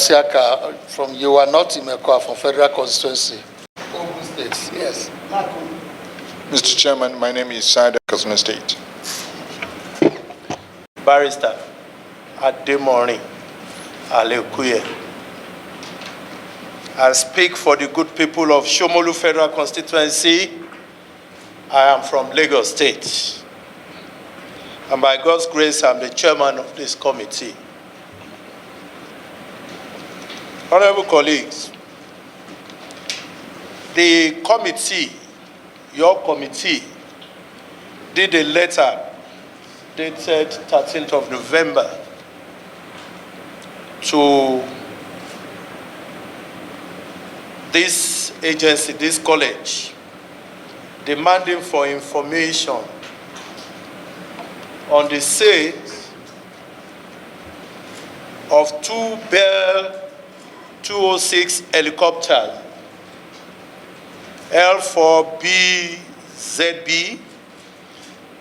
Siaka from you are not Imekwa from Federal Constituency. Ogun State, yes. Mr. Chairman, my name is Sada Kazuna State. Barrister Ademori Alekuye. I speak for the good people of Shomolu Federal Constituency. I am from Lagos State. And by God's grace, I'm the chairman of this committee. Honorable colleagues, the committee, your committee, did a letter dated 13th of November to this agency, this college, demanding for information on the sale of 2 Bell 206 helicopters, L4BZB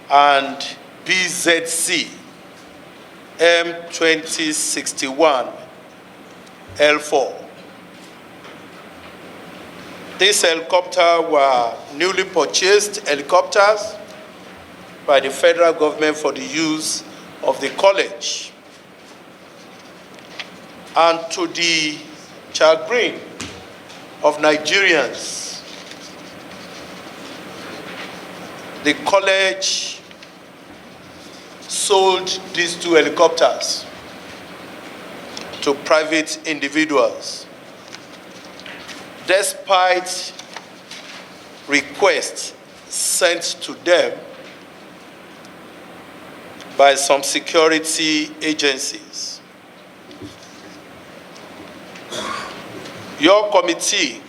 and BZC M2061 L4. These helicopters were newly purchased helicopters by the federal government for the use of the college. And to the chagrin of Nigerians, the college sold these 2 helicopters to private individuals, despite requests sent to them by some security agencies. Your committee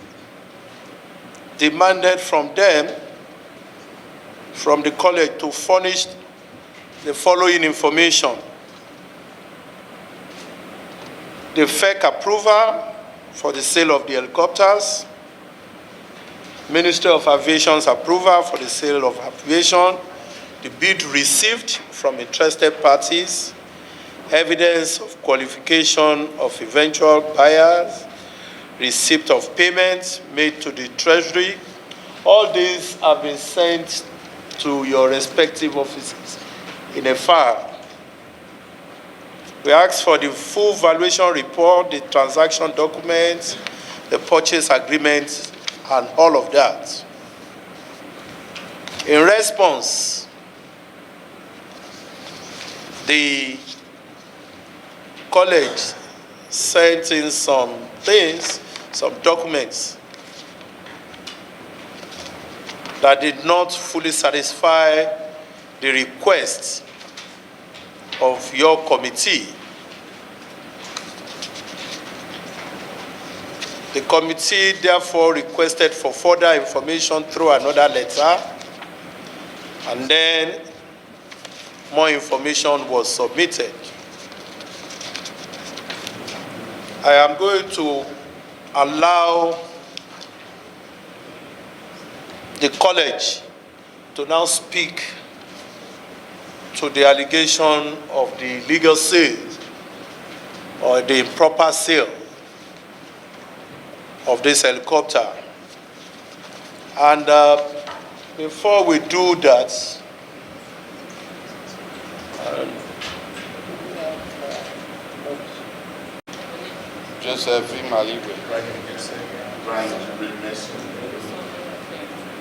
demanded from them, from the college, to furnish the following information: the FEC approval for the sale of the helicopters, Ministry of Aviation's approval for the sale of aviation, the bid received from interested parties, evidence of qualification of eventual buyers, receipt of payments made to the Treasury. All these have been sent to your respective offices in a file. We ask for the full valuation report, the transaction documents, the purchase agreements, and all of that. In response, the college sent in some things, some documents that did not fully satisfy the request of your committee. The committee therefore requested for further information through another letter, and then more information was submitted. I am going to allow the college to now speak to the allegation of the illegal sale or the improper sale of this helicopter. And before we do that, Joseph Imaliwe,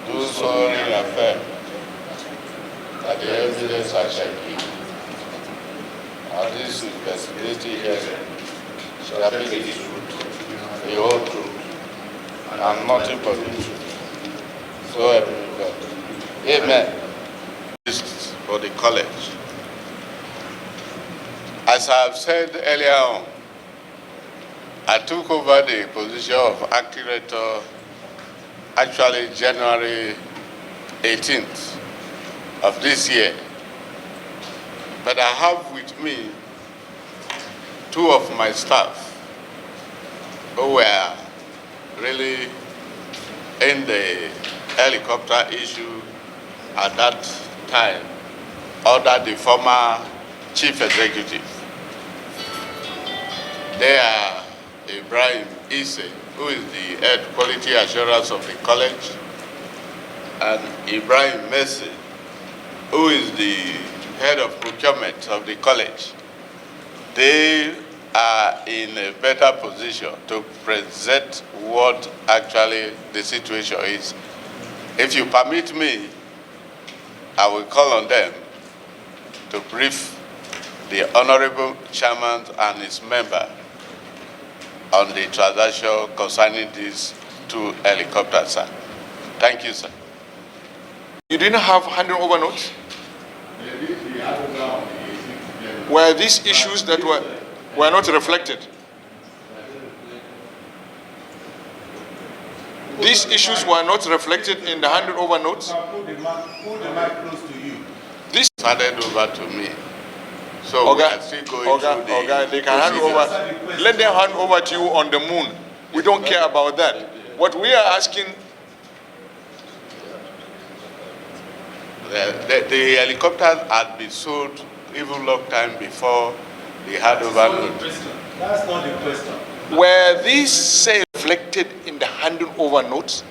do solemnly affirm that the evidence I shall give at this investigative hearing shall be the truth, the whole truth, and nothing but the truth. So help me God. Amen. For the college. As I have said earlier on, I took over the position of acting rector actually January 18th of this year. But I have with me 2 of my staff who were really in the helicopter issue at that time, under the former chief executive. They are a Ibrahim Isse, who is the head quality assurance of the college, and Ibrahim Messi, who is the head of procurement of the college. They are in a better position to present what actually the situation is. If you permit me, I will call on them to brief the Honorable Chairman and his member on the transaction concerning these two helicopters, sir. Thank you, sir. You didn't have handing over notes? Were these issues that were not reflected? These issues were not reflected in the handed over notes? Put the mic close to you. This Handed over to me. So we are still going through the they can hand over. Let them hand over to you on the moon. We don't care about that. What we are asking, the helicopters had been sold even long time before the handover note. That's not the question. were these say reflected in the handing over notes?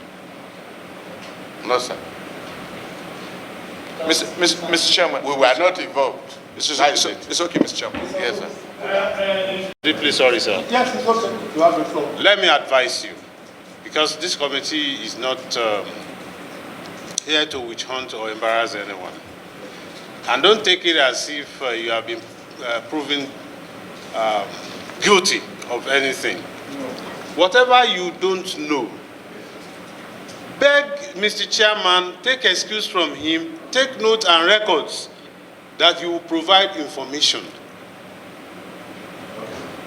No, sir. Mr. Chairman. We were not involved. It's okay, Mr. Chairman. Yes, sir. Deeply sorry, sir. Yes, it's okay. You have the floor. Let me advise you, because this committee is not here to witch hunt or embarrass anyone. And don't take it as if you have been proven guilty of anything. Whatever you don't know, beg Mr. Chairman, take excuse from him, take note and records that you will provide information.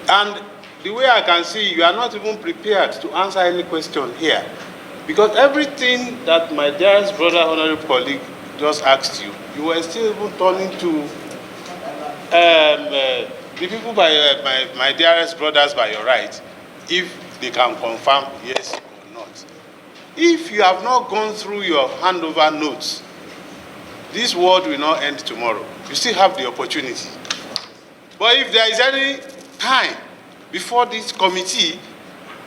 And the way I can see, you are not even prepared to answer any question here. Because everything that my dearest brother, honorable colleague, just asked you, you were still even turning to the people by my dearest brothers by your right, if they can confirm yes or not. If you have not gone through your handover notes, this world will not end tomorrow. You still have the opportunity. But if there is any time before this committee,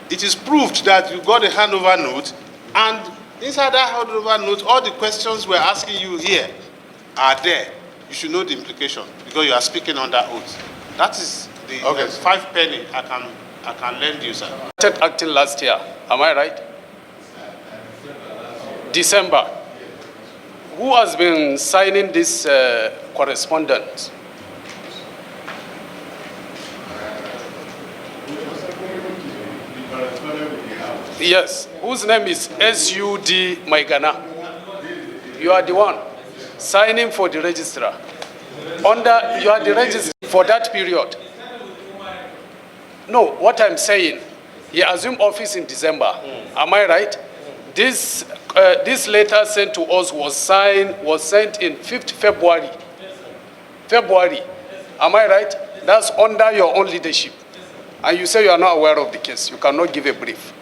it is proved that you got a handover note, and inside that handover note, all the questions we're asking you here are there. You should know the implication because you are speaking under oath. That is the Okay. 5 penny I can lend you, sir. Started acting last year, am I right? December. Who has been signing this correspondence? Yes, whose name is S.U.D. Maigana. You are the one signing for the registrar. You are the registrar for that period. No, what I'm saying, he assumed office in December. Am I right? This letter sent to us was sent in 5th February. February. Am I right? That's under your own leadership. And you say you are not aware of the case. You cannot give a brief.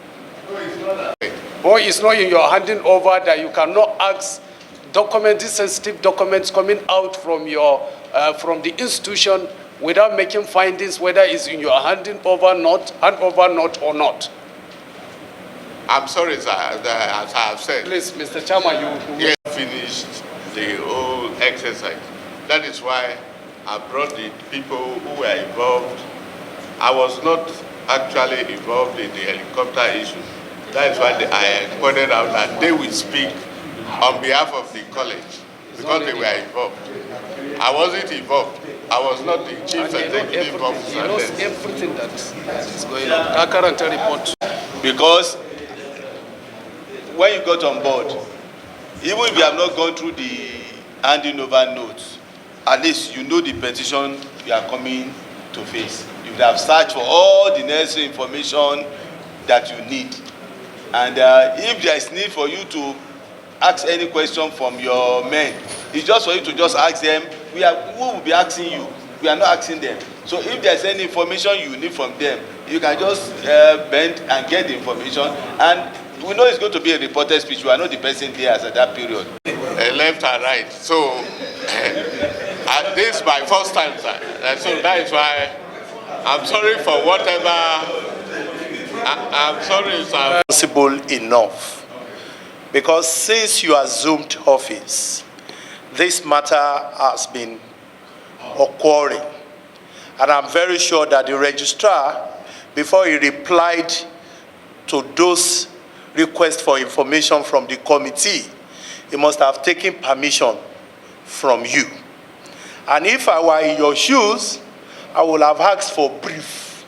Or it's not in your handing over that you cannot ask these sensitive documents coming out from from the institution without making findings whether it's in your handing over note or not. I'm sorry, sir, as I have said. Please, Mr. Chairman, you Yes, finished the whole exercise. That is why I brought the people who were involved. I was not actually involved in the helicopter issue. That is why I pointed out that they will speak on behalf of the college because they were involved. I wasn't involved. I was not the chief executive officer. He knows everything that is going on. Our current report. Because when you got on board, even if you have not gone through the handing over notes, at least you know the petition you are coming to face. You would have searched for all the necessary information that you need. And if there is need for you to ask any question from your men, it's just for you to just ask them. Who will be asking you? We are not asking them. So if there is any information you need from them, you can just bend and get the information. And we know it's going to be a reported speech. We are not the person there as at that period. Left and right. So this is my first time, sir. So that is why I'm sorry for whatever I'm sorry, sir. Possible enough, because since you assumed office, this matter has been occurring, and I'm very sure that the registrar, before he replied to those requests for information from the committee, he must have taken permission from you. And if I were in your shoes, I would have asked for brief.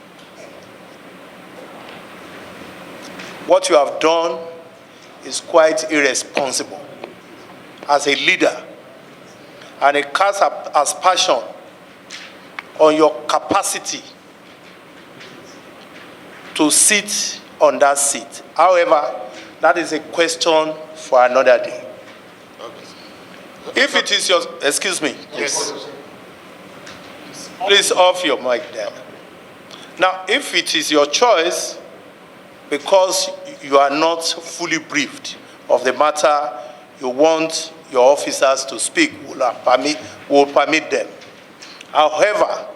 What you have done is quite irresponsible as a leader, and it casts aspersion on your capacity to sit on that seat. However, that is a question for another day. If it is your, excuse me, please. Please off your mic there. Now, if it is your choice, because you are not fully briefed of the matter, you want your officers to speak, will permit them. However,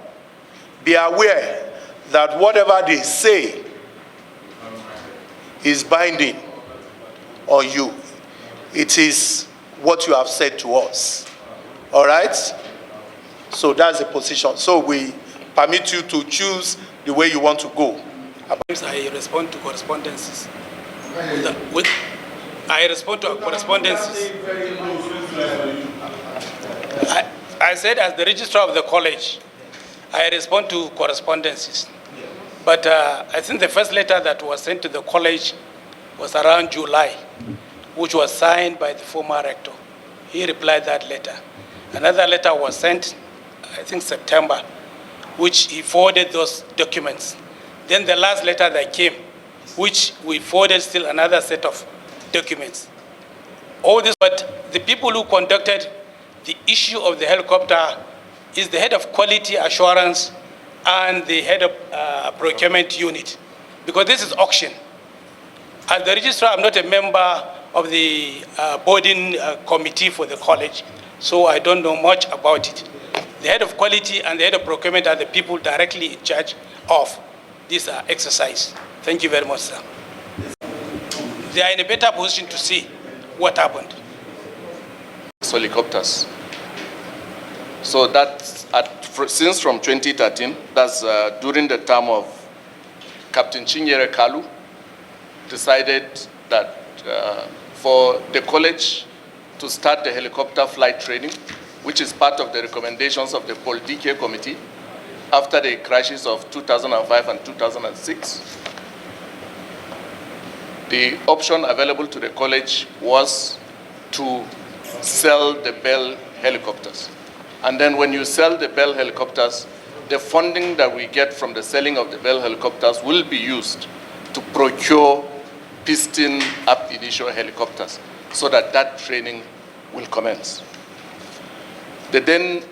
be aware that whatever they say is binding on you. It is what you have said to us. All right? So that's the position. So we permit you to choose the way you want to go. I respond to correspondences. I respond to correspondences. I said, as the registrar of the college, I respond to correspondences. But I think the first letter that was sent to the college was around July, which was signed by the former rector. He replied that letter. Another letter was sent, I think September, which he forwarded those documents. Then the last letter that came, which we forwarded still another set of documents. All this, but the people who conducted the issue of the helicopter is the head of quality assurance and the head of procurement unit, because this is auction. As the registrar, I'm not a member of the boarding committee for the college, so I don't know much about it. The head of quality and the head of procurement are the people directly in charge of this exercise. Thank you very much, sir. They are in a better position to see what happened. Helicopters. So that's since from 2013, that's during the term of Captain Chinyere Kalu, decided that for the college to start the helicopter flight training, which is part of the recommendations of the Paul Dike Committee after the crashes of 2005 and 2006. The option available to the college was to sell the Bell helicopters. And then when you sell the Bell helicopters, the funding that we get from the selling of the Bell helicopters will be used to procure piston up initial helicopters so that that training will commence. The then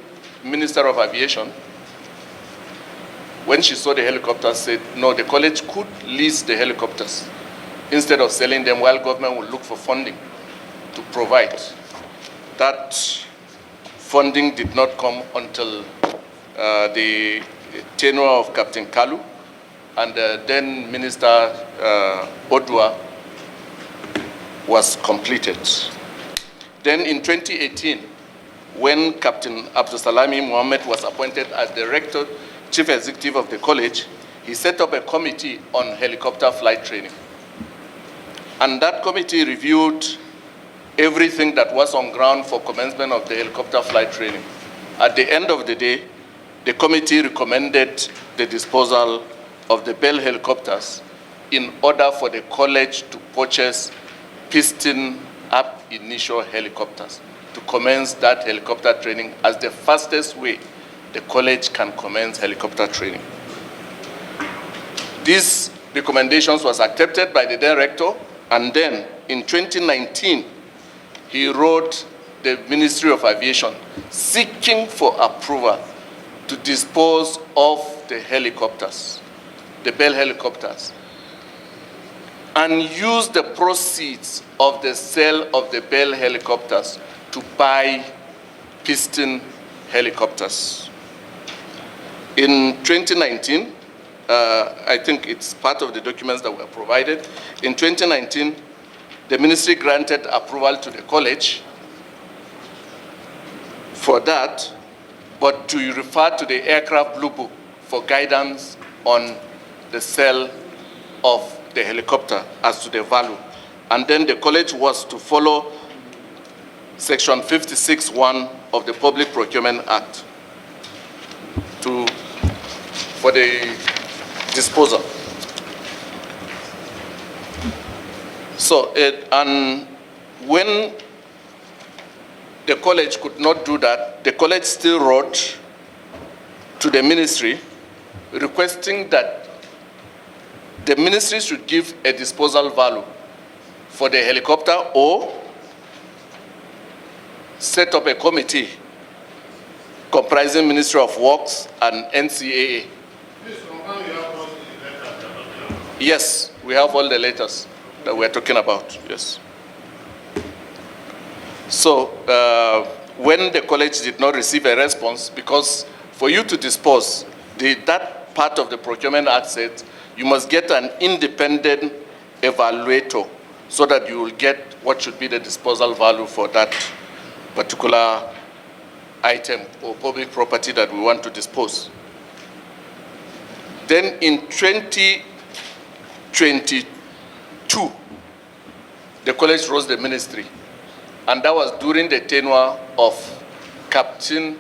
Minister of Aviation, when she saw the helicopters, said, no, the college could lease the helicopters instead of selling them while government will look for funding to provide. That funding did not come until the tenure of Captain Kalu and then Minister Odua was completed. Then in 2018, when Captain Abdusalami Mohammed was appointed as the rector, chief executive of the college, he set up a committee on helicopter flight training. And that committee reviewed everything that was on ground for commencement of the helicopter flight training. At the end of the day, the committee recommended the disposal of the Bell helicopters in order for the college to purchase piston up initial helicopters to commence that helicopter training as the fastest way the college can commence helicopter training. These recommendations was accepted by the director, and then in 2019, he wrote the Ministry of Aviation seeking for approval to dispose of the helicopters, the Bell helicopters, and use the proceeds of the sale of the Bell helicopters to buy piston helicopters. In 2019, I think it's part of the documents that were provided. In 2019, the ministry granted approval to the college for that, but to refer to the aircraft blue book for guidance on the sale of the helicopter as to the value. And then the college was to follow Section 56(1) of the Public Procurement Act for the disposal. So, and when the college could not do that, the college still wrote to the ministry requesting that the ministry should give a disposal value for the helicopter or set up a committee comprising Ministry of Works and NCAA. Yes, we have all the letters that we're talking about, yes. So when the college did not receive a response, because for you to dispose, that part of the Procurement Act said you must get an independent evaluator so that you will get what should be the disposal value for that particular item or public property that we want to dispose. Then in 2022, the college rose the ministry, and that was during the tenure of Captain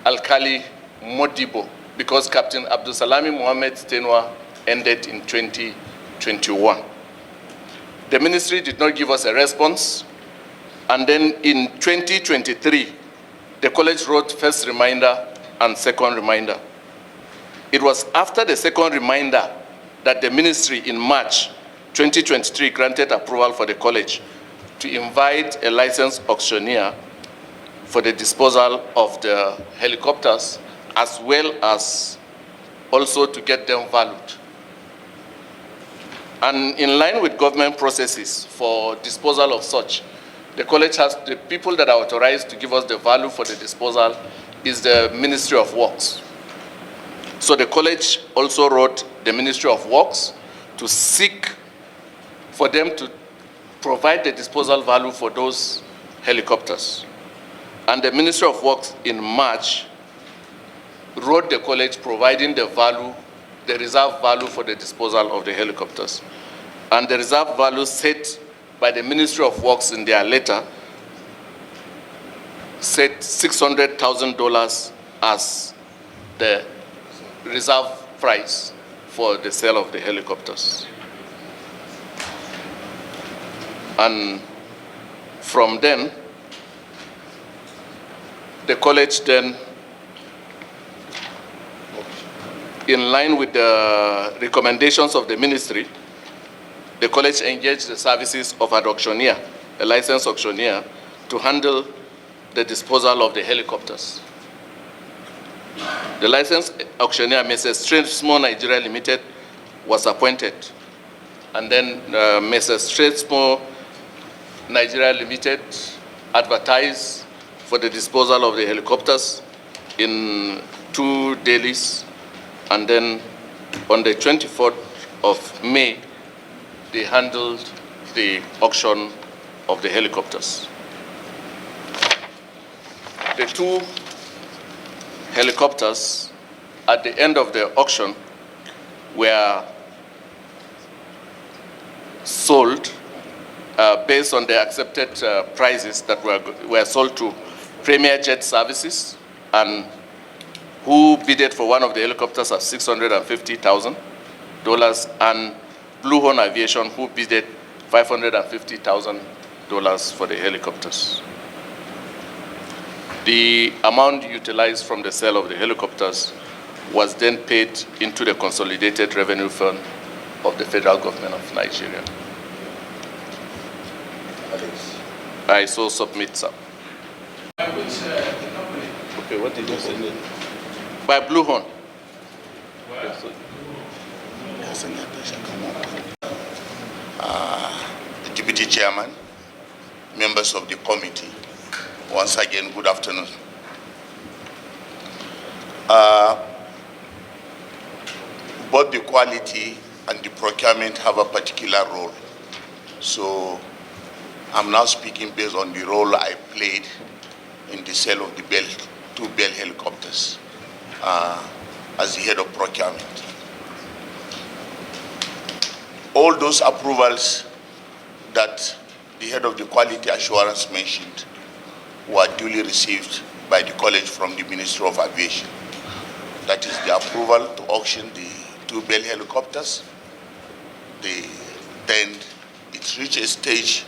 Alkali Modibo, because Captain Abdusalami Mohammed's tenure ended in 2021. The ministry did not give us a response, and then in 2023, the college wrote first reminder and second reminder. It was after the second reminder that the ministry in March 2023 granted approval for the college to invite a licensed auctioneer for the disposal of the helicopters, as well as also to get them valued. And in line with government processes for disposal of such, the college has the people that are authorized to give us the value for the disposal is the Ministry of Works. So the college also wrote the Ministry of Works to seek for them to provide the disposal value for those helicopters. And the Ministry of Works in March wrote the college providing the value, the reserve value for the disposal of the helicopters. And the reserve value set by the Ministry of Works in their letter set $600,000 as the reserve price for the sale of the helicopters. And from then, the college then, in line with the recommendations of the ministry, the college engaged the services of an auctioneer, a licensed auctioneer, to handle the disposal of the helicopters. The licensed auctioneer, Mrs. Strathmore Nigeria Limited, was appointed. And then Mrs. Strathmore Nigeria Limited advertised for the disposal of the helicopters in 2 dailies. And then on the 24th of May, they handled the auction of the helicopters. The 2 helicopters at the end of the auction were sold based on the accepted prices that were sold to Premier Jet Services, and who bidded for one of the helicopters at $650,000, and Blue Horn Aviation, who bidded $550,000 for the helicopters. The amount utilized from the sale of the helicopters was then paid into the Consolidated Revenue Fund of the Federal Government of Nigeria. I so submit, sir. By which company? Okay, what did you say? By Blue Horn. The Deputy Chairman, members of the committee, once again, good afternoon. both the quality and the procurement have a particular role. So I'm now speaking based on the role I played in the sale of the two Bell helicopters as the head of procurement. All those approvals that the head of the quality assurance mentioned were duly received by the college from the Ministry of Aviation. That is the approval to auction the two Bell helicopters. Then it reached a stage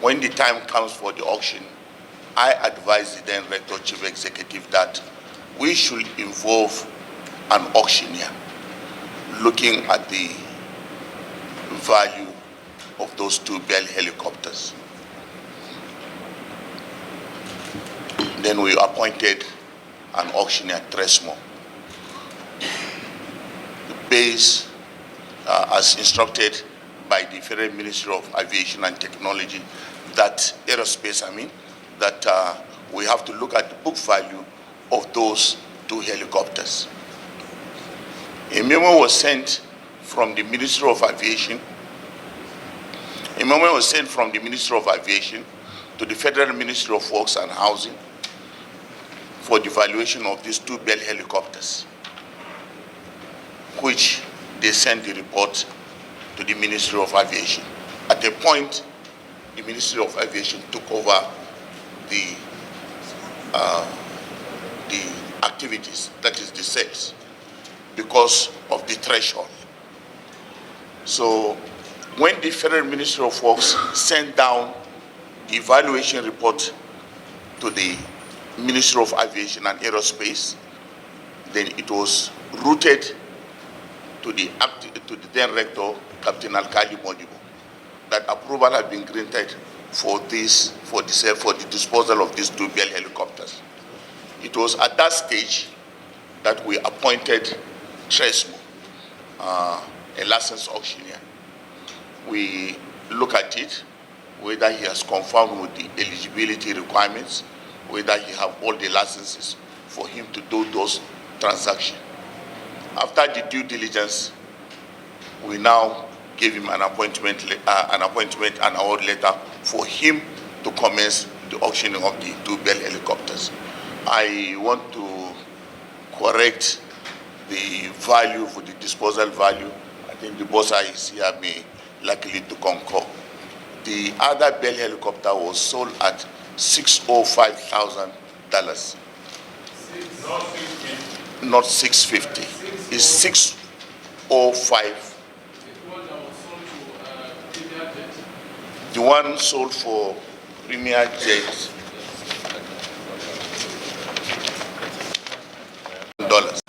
when the time comes for the auction, I advised the then Rector Chief Executive that we should involve an auctioneer looking at the value of those two Bell helicopters. Then we appointed an auctioneer, Tresmo, based as instructed by the Federal Ministry of Aviation and Technology, that aerospace, that we have to look at the book value of those two helicopters. A memo was sent from the Ministry of Aviation. A memo was sent from the Ministry of Aviation to the Federal Ministry of Works and Housing for the valuation of these two Bell helicopters, which they sent the report to the Ministry of Aviation. At a point, the Ministry of Aviation took over the activities, that is the sales, because of the threshold. So when the Federal Ministry of Works sent down the evaluation report to the Ministry of Aviation and Aerospace, then it was routed to the then Rector, Captain Alkali Modibo, that approval had been granted for the disposal of these two Bell helicopters. It was at that stage that we appointed Tresmo, a licensed auctioneer. We look at it, whether he has confirmed with the eligibility requirements, whether he has all the licenses for him to do those transactions. After the due diligence, we now gave him an appointment and award letter for him to commence the auctioning of the two Bell helicopters. I want to correct the value for the disposal value. I think the boss is here may likely to concur. The other Bell helicopter was sold at $605,000. Not 650. It's 605. The one sold for Premier Jet $595.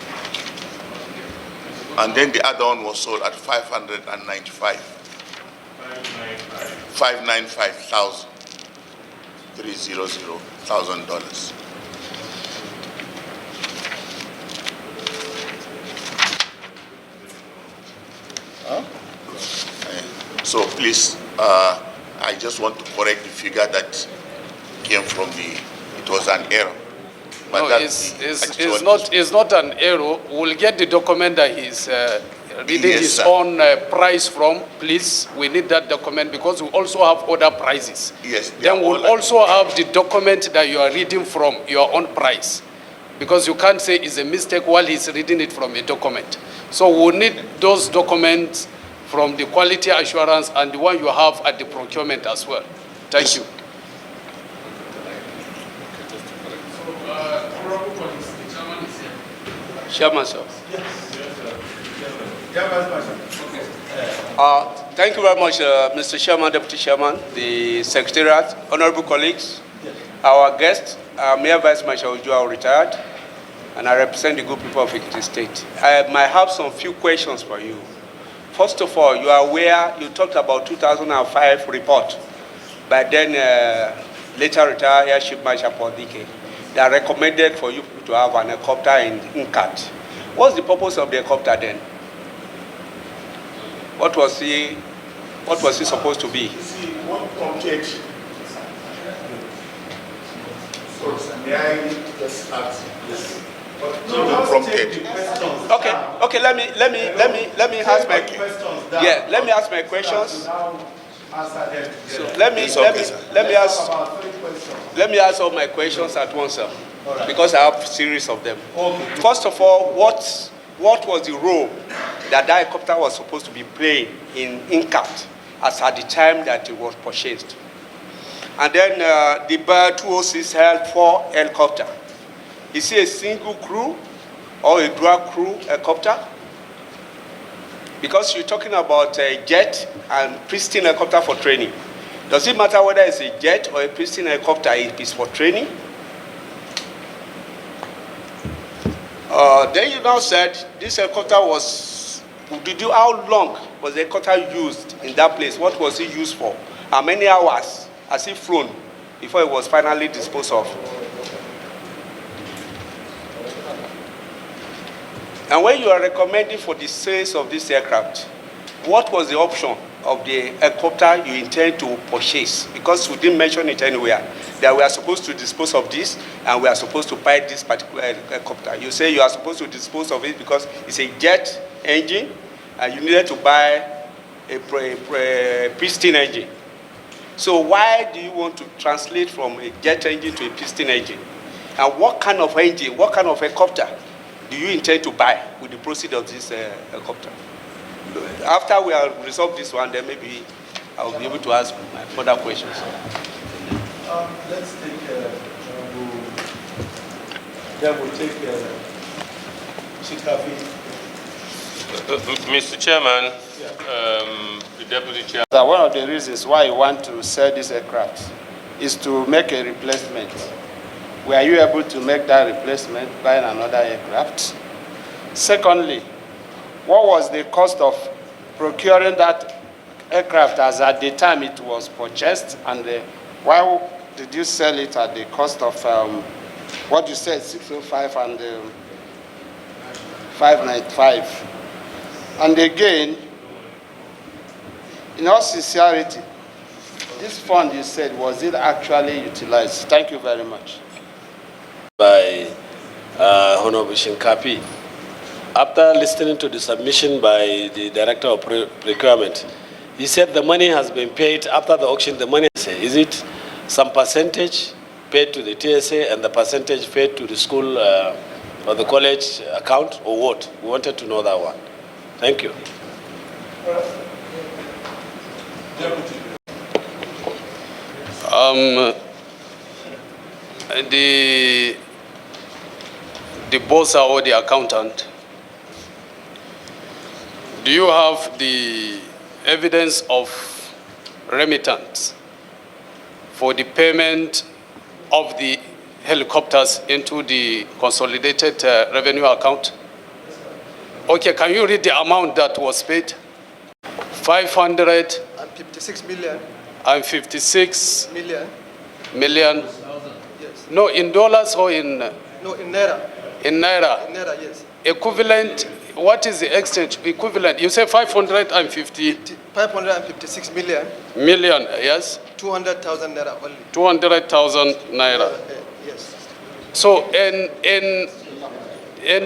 And then the other one was sold at $595,000. $300,000. So please, I just want to correct the figure that came from it was an error. But no, it's not an error. We'll get the document that he's reading his own price from. Please, we need that document because we also have other prices. Yes. Then we'll also have the document that you are reading from your own price, because you can't say it's a mistake while he's reading it from a document. So we'll need those documents from the quality assurance and the one you have at the procurement as well. Thank you. Chairman, sir. Thank you very much, Mr. Chairman, Deputy Chairman, the Secretariat, honorable colleagues, our guest, Mayor Vice Marshal Ujua, retired, and I represent the good people of Ekiti State. I might have some few questions for you. First of all, you are aware, you talked about 2005 report by then later retired Air Chief Marshal Podike that recommended for you to have an helicopter in Nkat. What's the purpose of the helicopter then? What was he supposed to be? See, what prompted? So, may I just ask this? from it. Okay. Let me ask my let me ask my questions. So let me ask all my questions at once, sir, because I have a series of them. First of all, what was the role that helicopter was supposed to be playing in INCAT as at the time that it was purchased? And then the Bird 206 held 4 helicopters. Is it a single crew or a dual crew helicopter? Because you're talking about a jet and pristine helicopter for training. Does it matter whether it's a jet or a pristine helicopter if it's for training? Then you now said this helicopter was, how long was the helicopter used in that place? What was it used for? How many hours has it flown before it was finally disposed of? And when you are recommending for the sales of this aircraft, what was the option of the helicopter you intend to purchase? Because you didn't mention it anywhere, that we are supposed to dispose of this and we are supposed to buy this particular helicopter. You say you are supposed to dispose of it because it's a jet engine and you needed to buy a piston engine. So why do you want to translate from a jet engine to a piston engine? And what kind of engine, what kind of helicopter do you intend to buy with the proceeds of this helicopter? After we have resolved this one, then maybe I will be able to ask my further questions. Let's take, then we'll take Shikafi. Mr. Chairman, the Deputy Chairman. One of the reasons why you want to sell this aircraft is to make a replacement. Were you able to make that replacement buying another aircraft? Secondly, what was the cost of procuring that aircraft as at the time it was purchased, and why did you sell it at the cost of what you said, 605 and 595? And again, in all sincerity, this fund you said, was it actually utilized? Thank you very much. By Honorable Shinkapi. After listening to the submission by the Director of Procurement, he said the money has been paid after the auction. The money, is it some percentage paid to the TSA and the percentage paid to the school or the college account, or what? We wanted to know that one. Thank you. The boss or the accountant, do you have the evidence of remittance for the payment of the helicopters into the consolidated revenue account? Okay, can you read the amount that was paid? 556 million. And 56 million. Yes. No, in dollars or in? No, in naira. In naira. In naira, yes. Equivalent. What is the exchange equivalent? You say 556 million. Million, yes. 200,000 naira only. 200,000 naira. Yes. So in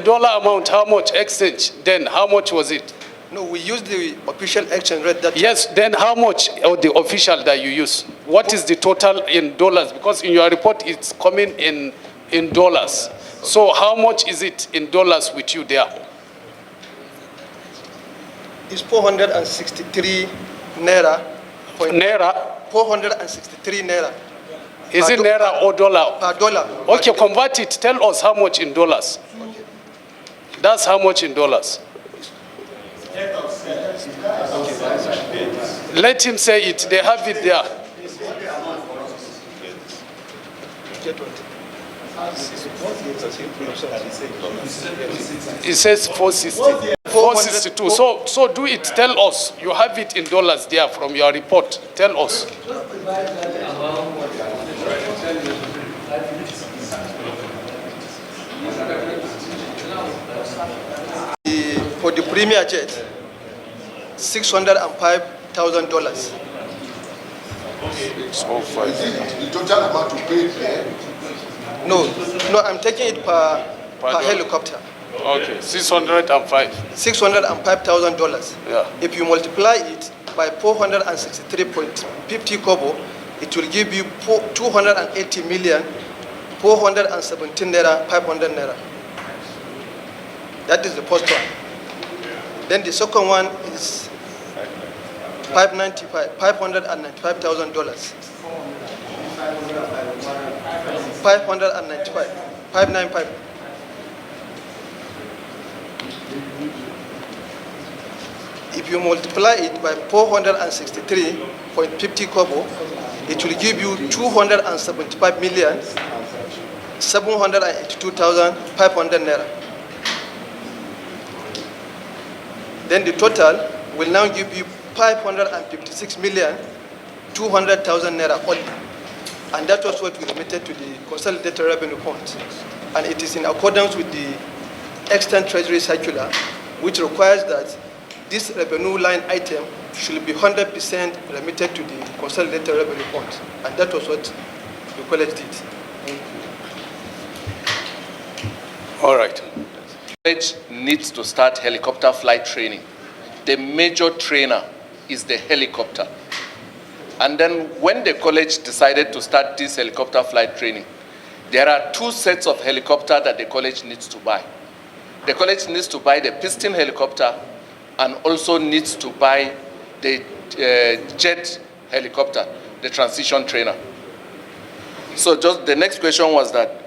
dollar amount, how much exchange? Then how much was it? No, we use the official exchange rate. That yes. Then how much of the official that you use? What is the total in dollars? Because in your report it's coming in dollars. So how much is it in dollars with you there? It's 463 naira. Naira? 463 naira. Is it naira or dollar? Per dollar. Okay, convert it. Tell us how much in dollars. Okay. That's how much in dollars. Let him say it. They have it there. It says 460. 462. So do it. Tell us. You have it in dollars there from your report. Tell us. For the Premier jet, $605,000. So far. The total amount to pay there? No, I'm taking it per per helicopter. Okay, 605. $605,000. Yeah. If you multiply it by 463.50 kobo, it will give you 280,417 naira, 500 naira. That is the first one. Then the second one is $595,000. $595. If you multiply it by 463.50 kobo, it will give you 275,782,500 naira. Then the total will now give you 556,200,000 naira only. And that was what we remitted to the Consolidated Revenue Fund. And it is in accordance with the Extant Treasury Circular, which requires that this revenue line item should be 100% remitted to the Consolidated Revenue Fund. And that was what the college did. All right. College needs to start helicopter flight training. The major trainer is the helicopter. And then when the college decided to start this helicopter flight training, there are two sets of helicopter that the college needs to buy. The college needs to buy the piston helicopter and also needs to buy the jet helicopter, the transition trainer. So just the next question was that.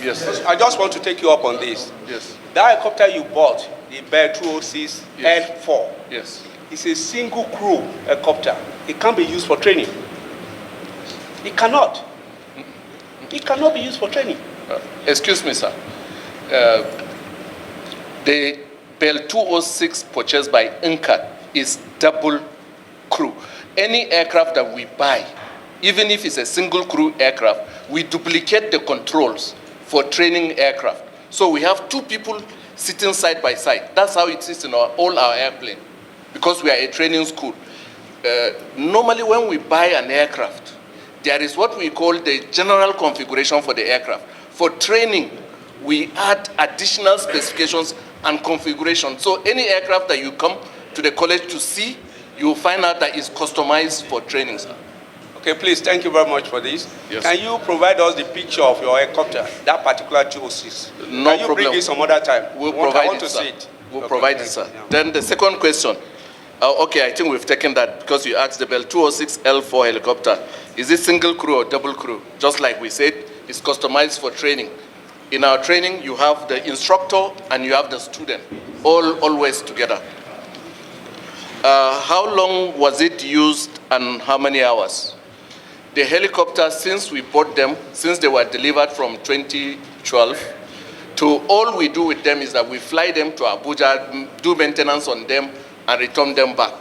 Yes. I just want to take you up on this. Yes. That helicopter you bought, the Bell 206 Yes. L4, Yes. is a single crew helicopter. It can't be used for training. It cannot. It cannot be used for training. Excuse me, sir. The Bell 206 purchased by INCAT is double crew. Any aircraft that we buy, even if it's a single crew aircraft, we duplicate the controls for training aircraft. So we have two people sitting side by side. That's how it is in all our airplanes, because we are a training school. Normally when we buy an aircraft, there is what we call the general configuration for the aircraft. For training, we add additional specifications and configuration. So any aircraft that you come to the college to see, you will find out that it's customized for training, sir. Okay, please, thank you very much for this. Yes. Can you provide us the picture of your helicopter, that particular 206? No Can you problem. bring it some other time? We'll I provide want it, to sir. see it. We'll Okay, provide it, thank sir. you. Yeah. Then the second question. Okay, I think we've taken that because you asked the Bell 206 L4 helicopter. Is it single crew or double crew? Just like we said, it's customized for training. In our training, you have the instructor and you have the student, always together. How long was it used and how many hours? The helicopters, since we bought them, since they were delivered from 2012, to all we do with them is that we fly them to Abuja, do maintenance on them, and return them back.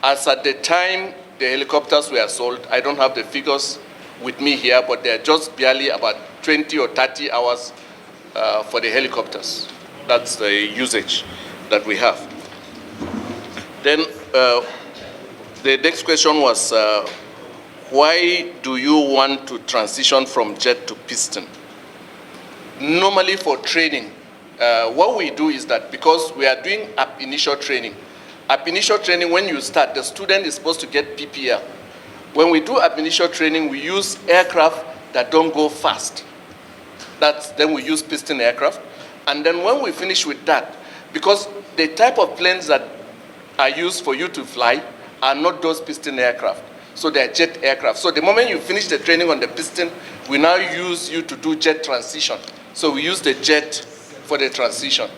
As at the time the helicopters were sold, I don't have the figures with me here, but they're just barely about 20 or 30 hours for the helicopters. That's the usage that we have. Then the next question was, why do you want to transition from jet to piston? Normally for training, what we do is that because we are doing ab initio training, ab initio training, when you start, the student is supposed to get PPL. When we do ab initio training, we use aircraft that don't go fast. Then we use piston aircraft. And then when we finish with that, because the type of planes that are used for you to fly are not those piston aircraft. So they're jet aircraft. So the moment you finish the training on the piston, we now use you to do jet transition. So we use the jet for the transition.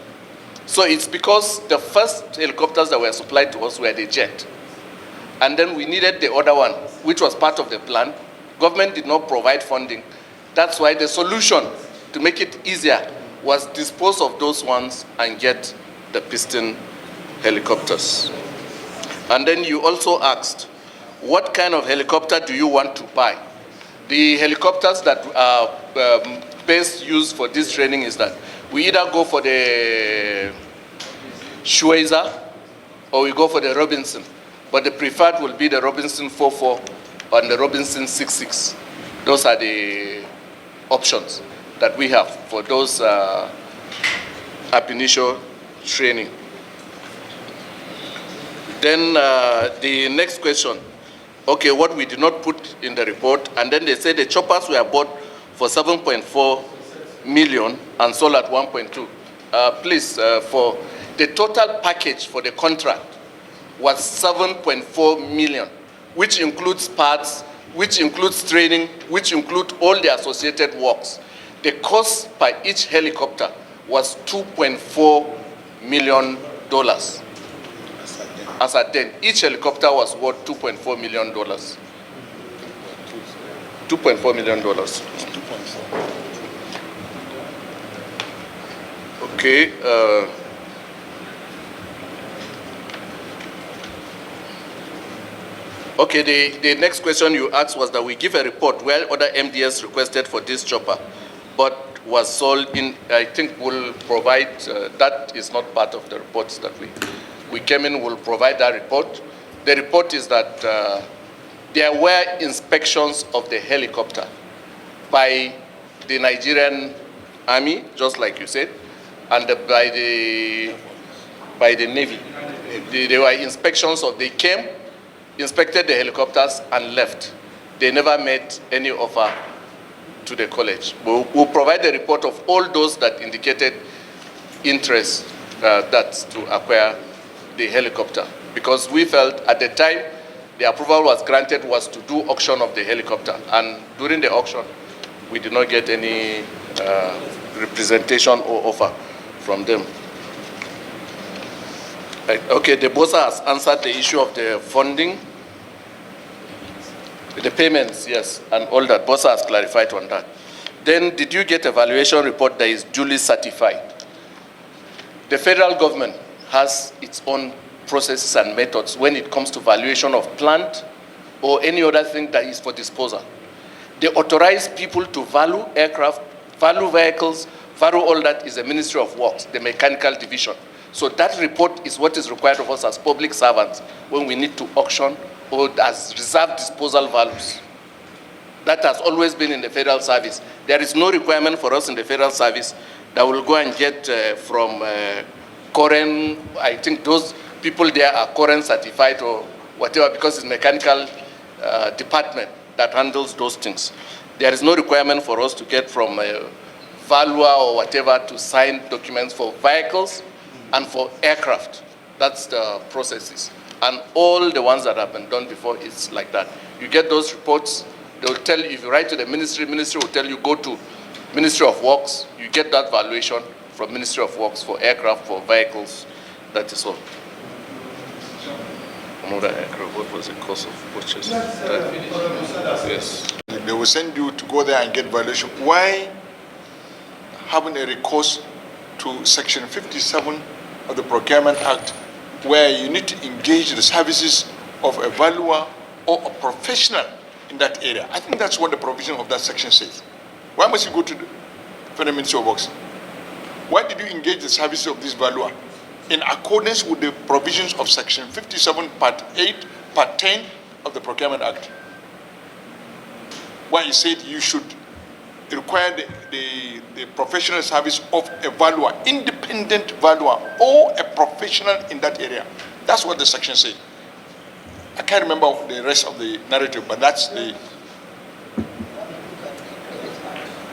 So it's because the first helicopters that were supplied to us were the jet. And then we needed the other one, which was part of the plan. Government did not provide funding. That's why the solution to make it easier was dispose of those ones and get the piston helicopters. And then you also asked, what kind of helicopter do you want to buy? The helicopters that are best used for this training is that we either go for the Schweizer or we go for the Robinson. But the preferred will be the Robinson 44 and the Robinson 66. Those are the options. that we have for those ab initio training. Then the next question, okay, what we did not put in the report, and then they said the choppers were bought for 7.4 million and sold at 1.2. Please, for the total package for the contract was 7.4 million, which includes parts, which includes training, which include all the associated works. The cost per each helicopter was $2.4 million. As at then, each helicopter was worth $2.4 million. $2.4 million. Okay. Okay, the next question you asked was that we give a report where other MDS requested for this chopper, but was sold in, I think we'll provide, that is not part of the reports that we came in, we'll provide that report. The report is that there were inspections of the helicopter by the Nigerian Army, just like you said, and by the Navy. There were inspections of, they came, inspected the helicopters and left. They never made any offer to the college. We'll provide a report of all those that indicated interest to acquire the helicopter, because we felt at the time the approval was granted was to do auction of the helicopter, and during the auction we did not get any representation or offer from them. Okay, the BOSA has answered the issue of the funding, the payments, yes, and all that. BOSA has clarified on that. Then, did you get a valuation report that is duly certified? The federal government has its own processes and methods when it comes to valuation of plant or any other thing that is for disposal. They authorize people to value aircraft, value vehicles, value all that is the Ministry of Works, the mechanical division. So that report is what is required of us as public servants when we need to auction or as reserve disposal values. That has always been in the federal service. There is no requirement for us in the federal service that will go and get from current, I think those people there are current certified or whatever, because it's mechanical department that handles those things. There is no requirement for us to get from a valuer or whatever to sign documents for vehicles and for aircraft. That's the processes. And all the ones that have been done before, it's like that. You get those reports, they will tell you, if you write to the ministry, ministry will tell you, go to Ministry of Works, you get that valuation from Ministry of Works for aircraft, for vehicles, that is all. Another aircraft, what was the cost of purchase? Yes. They will send you to go there and get valuation. Why having a recourse to Section 57 of the Procurement Act, where you need to engage the services of a valuer or a professional in that area? I think that's what the provision of that section says. Why must you go to the Federal Ministry of Works? Why did you engage the services of this valuer? In accordance with the provisions of Section 57, Part 8, Part 10 of the Procurement Act. Why he said you should require the professional service of a valuer, independent valuer, or a professional in that area. That's what the section says. I can't remember the rest of the narrative, but that's the...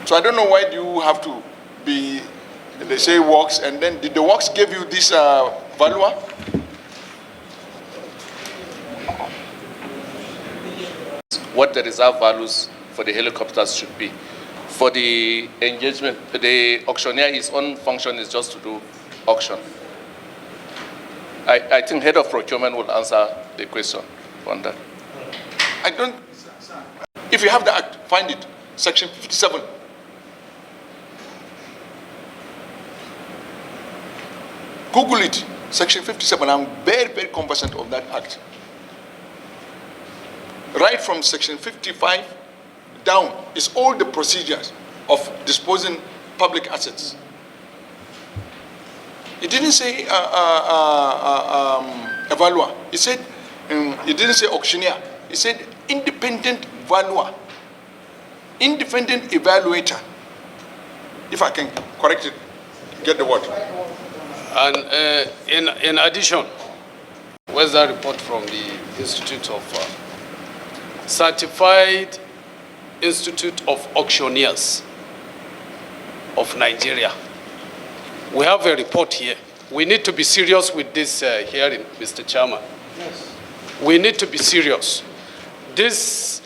So I don't know why do you have to be, they say works, and then did the works give you this valuer? What the reserve values for the helicopters should be. For the engagement, the auctioneer, his own function is just to do auction. I think head of procurement will answer the question on that. I don't, if you have the act, find it, Section 57. Google it, Section 57. I'm very, very conversant of that act. Right from Section 55 down is all the procedures of disposing public assets. It didn't say valuer. It said, it didn't say auctioneer. It said independent valuer, independent evaluator. if I can correct it, get the word. And in addition, where's that report from the Institute of Certified Institute of Auctioneers of Nigeria? We have a report here. We need to be serious with this hearing, Mr. Chairman. Yes. We need to be serious. These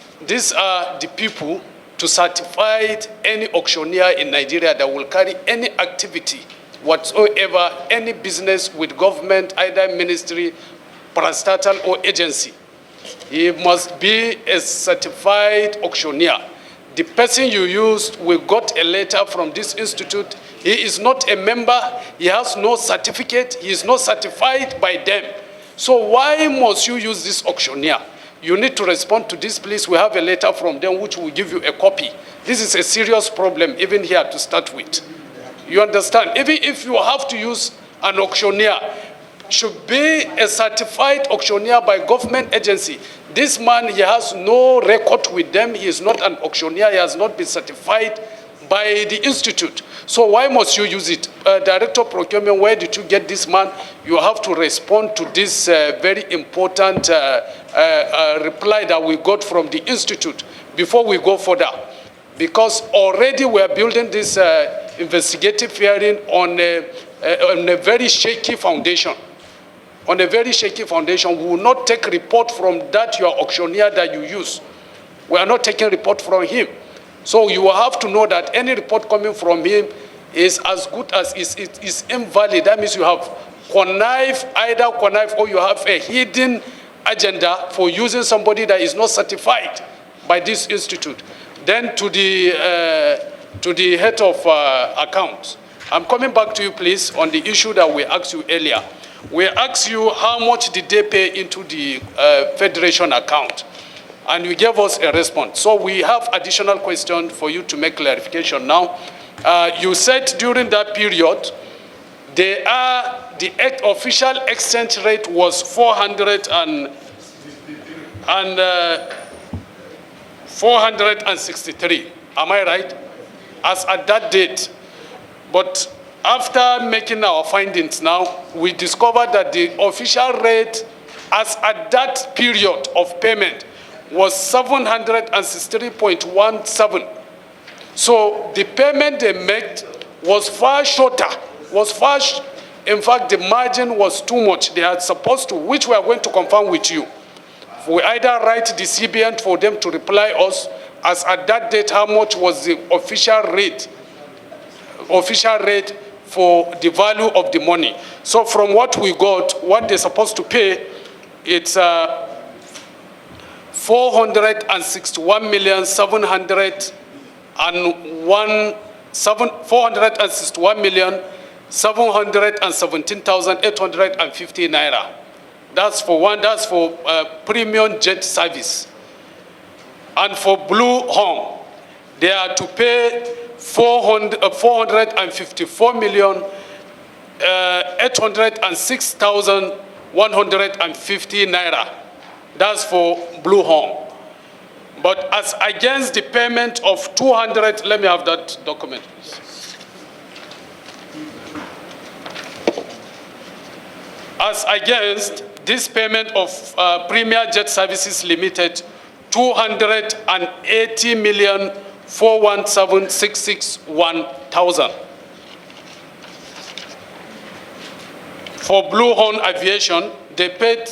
are the people to certify any auctioneer in Nigeria that will carry any activity whatsoever, any business with government, either ministry, parastatal, or agency. He must be a certified auctioneer. The person you used, we got a letter from this institute. He is not a member. He has no certificate. He is not certified by them. So why must you use this auctioneer? You need to respond to this, please. We have a letter from them which will give you a copy. This is a serious problem, even here to start with. You understand? Even if you have to use an auctioneer, should be a certified auctioneer by government agency. This man, he has no record with them. He is not an auctioneer. He has not been certified by the institute. So why must you use it? Director of Procurement, where did you get this man? You have to respond to this very important reply that we got from the institute before we go further. Because already we are building this investigative hearing on a very shaky foundation. On a very shaky foundation. We will not take report from that your auctioneer that you use. We are not taking report from him. So you will have to know that any report coming from him is as good as is invalid. That means you have connived, either connived or you have a hidden agenda for using somebody that is not certified by this institute. Then to the head of accounts. I'm coming back to you, please, on the issue that we asked you earlier. We asked you how much did they pay into the Federation account, and you gave us a response. So we have additional questions for you to make clarification now. You said during that period, the official exchange rate was 463. Am I right? As at that date. But after making our findings now, we discovered that the official rate as at that period of payment was 763.17. So the payment they made was far shorter, in fact, the margin was too much. They are supposed to, which we are going to confirm with you. We either write the CBN for them to reply us as at that date how much was the official rate for the value of the money. So from what we got, what they're supposed to pay, it's 461,717,850 naira. That's for one. That's for premium jet service. And for Blue Home, they are to pay 454,806,150 naira. That's for Blue Home. But as against the payment of 200, let me have that document, please. As against this payment of Premier Jet Services Limited, 280,417,661,000. For Blue Horn Aviation, they paid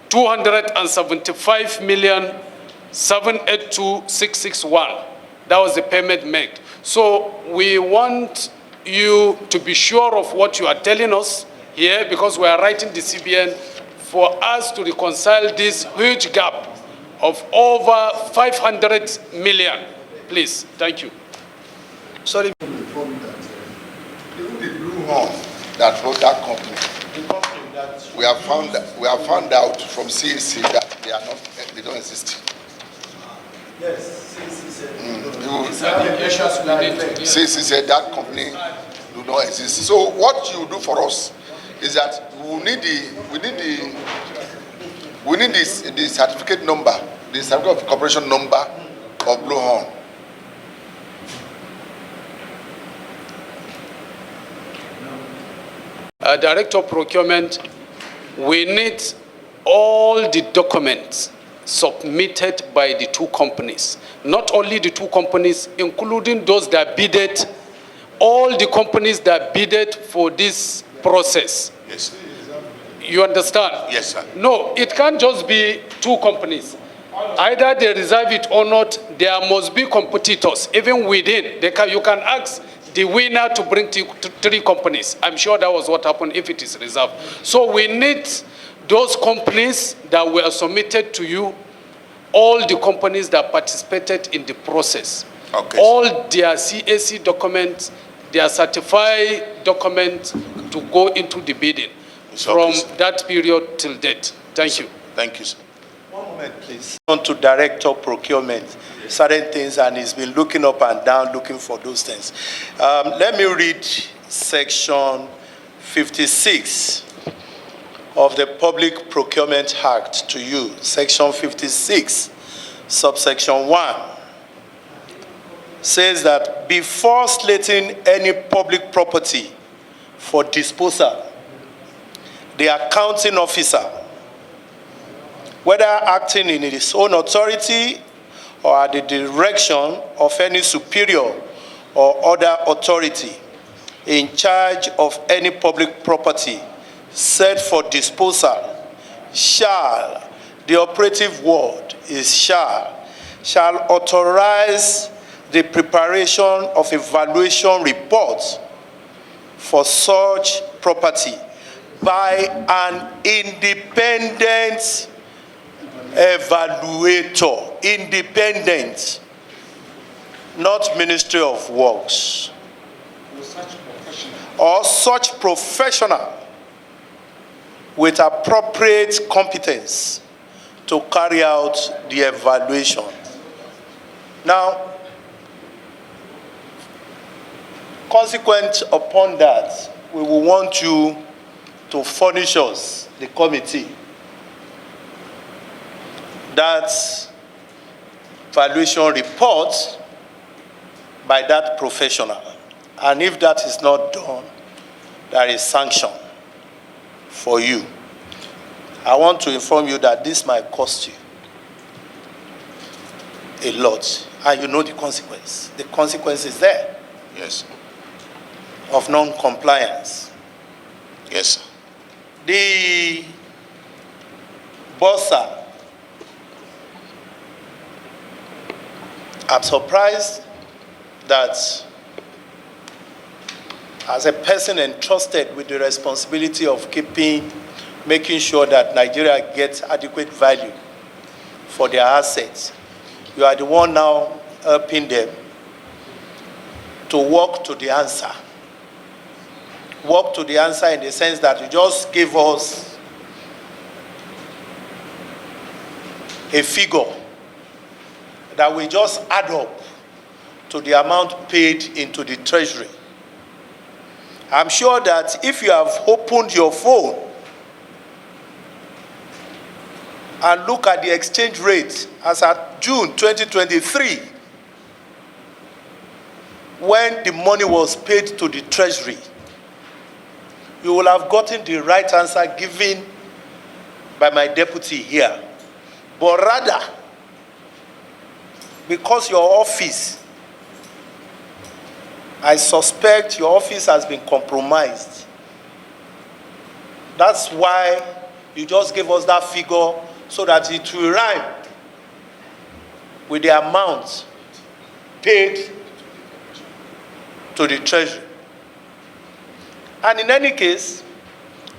275,782,661. That was the payment made. So we want you to be sure of what you are telling us here, because we are writing the CBN for us to reconcile this huge gap of over 500 million. Please, thank you. Sorry. Even the Blue Horn that brought that company, we have found out from CAC that they don't exist. Yes, CAC said. CAC said that company do not exist. So what you do for us is that we need the certificate number, the certificate of corporation number of Blue Horn. Director of Procurement, we need all the documents submitted by the two companies. Not only the two companies, including those that bidded, all the companies that bidded for this process. Yes. You understand? Yes, sir. No, it can't just be two companies. Either they reserve it or not, there must be competitors. Even within, you can ask the winner to bring three companies. I'm sure that was what happened if it is reserved. So we need those companies that were submitted to you, all the companies that participated in the process, Okay. all their CAC documents, their certified documents to go into the bidding from that period till date. Thank you. Thank you, sir. One moment, please. On to Director of Procurement, certain things, and he's been looking up and down, looking for those things. Let me read section 56 of the Public Procurement Act to you. Section 56, subsection 1, says that before slating any public property for disposal, the accounting officer, whether acting in his own authority or at the direction of any superior or other authority in charge of any public property set for disposal, shall, the operative word is shall authorize the preparation of evaluation reports for such property by an independent evaluator, independent, not Ministry of Works, or such professional with appropriate competence to carry out the evaluation. Now, consequent upon that, we will want you to furnish us, the committee, that valuation report by that professional. And if that is not done, there is sanction for you. I want to inform you that this might cost you a lot, and you know the consequence. The consequence is there. Yes. Of non-compliance. Yes, sir. The bursar, I'm surprised that as a person entrusted with the responsibility of making sure that Nigeria gets adequate value for their assets, you are the one now helping them to walk to the answer. Walk to the answer in the sense that you just give us a figure that we just add up to the amount paid into the treasury. I'm sure that if you have opened your phone and look at the exchange rate as at June 2023, when the money was paid to the treasury, you will have gotten the right answer given by my deputy here. But rather, because your office, I suspect your office has been compromised. That's why you just gave us that figure so that it will rhyme with the amount paid to the treasury. And in any case,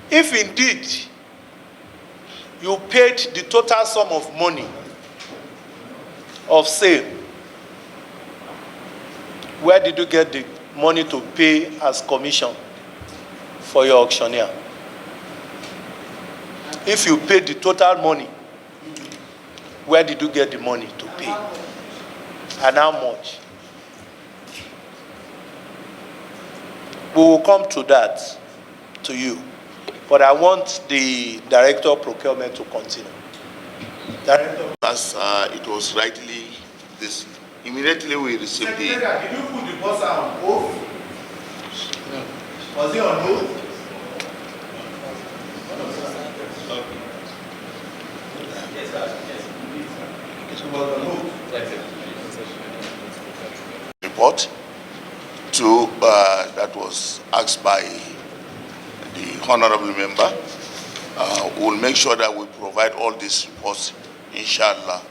if indeed you paid the total sum of money of sale, where did you get the money to pay as commission for your auctioneer? If you paid the total money, where did you get the money to pay? And how much? We will come to that, to you. But I want the Director of Procurement to continue. Director. As it was rightly, this immediately we received the... Did you put the boss on oath? No. Was he on oath? Report to that was asked by the honorable member. We'll make sure that we provide all these reports, inshallah,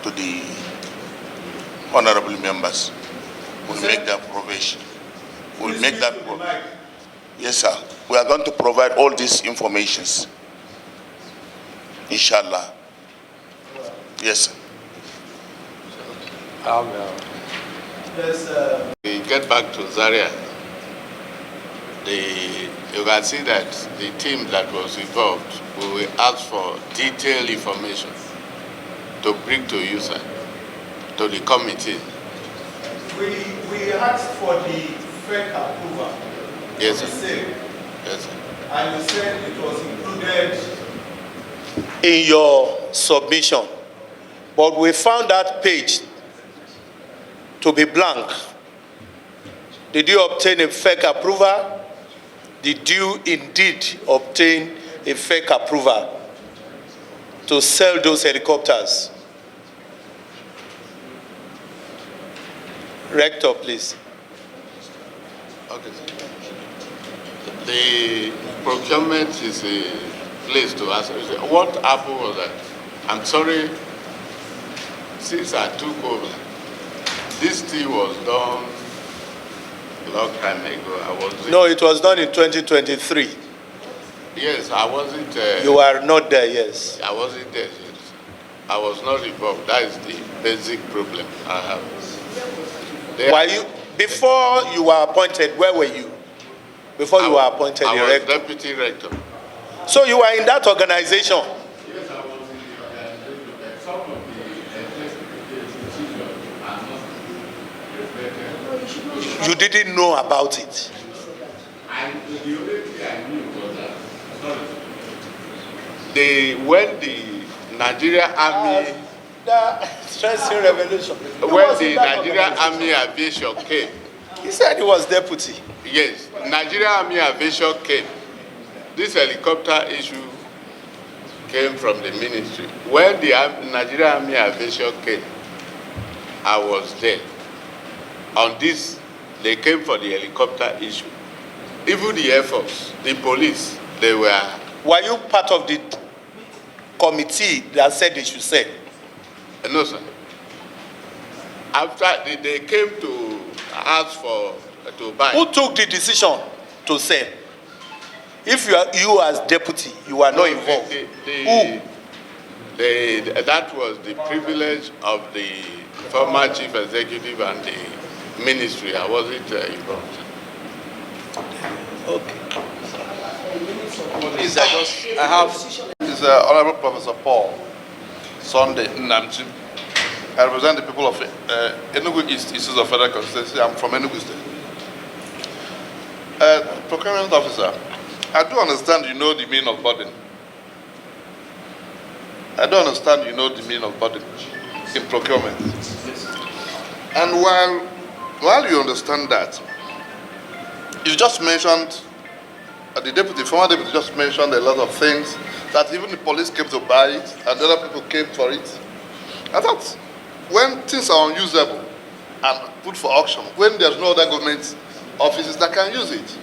to the honorable members. We'll make that provision. We'll make that provision. Yes, sir. We are going to provide all these informations, inshallah. Yes, sir. We get back to Zaria. You can see that the team that was involved, we will ask for detailed information to bring to you, sir, to the committee. We asked for the fake approval. Yes, of the sir. sale, Yes, sir. and you said it was included in your submission. But we found that page to be blank. Did you obtain a fake approval? Did you indeed obtain a fake approval to sell those helicopters? Rector, please. Okay, sir. The procurement is a place to ask. What happened was that, I'm sorry, since I took over, this thing was done a long time ago. I wasn't. No, it was done in 2023. Yes, I wasn't. You are not there, yes. I wasn't there. Yes. I was not involved. That is the basic problem I have. Before you were appointed, where were you? Before you were appointed I was director? deputy rector. So you were in that organization? Yes, I was in the organization, but some of the decisions are not reflected. You didn't know about it? The only thing I knew was that when the Nigerian Army Stressing revolution. when the Nigerian Army Aviation came. He said he was deputy. Yes, Nigerian Army Aviation came. This helicopter issue came from the ministry. When the Nigerian Army Aviation came, I was there. On this, they came for the helicopter issue. Even the Air Force, the police, they were. Were you part of the committee that said they should sell? No, sir. After they came to ask to buy. Who took the decision to sell? If you as deputy, you are not involved. Who? That was the privilege of the former chief executive and the ministry. I wasn't involved. Okay. Please, I have. This is Honorable Professor Paul Sunday Nnamdi. I represent the people of Enugu East, Issues of Federal Constituency. I'm from Enugu State. Procurement officer, I do understand you know the meaning of burden. I do understand you know the meaning of burden in procurement. And while you understand that, you just mentioned, the former deputy just mentioned a lot of things that even the police came to buy it and other people came for it. I thought when things are unusable and put for auction, when there's no other government offices that can use it,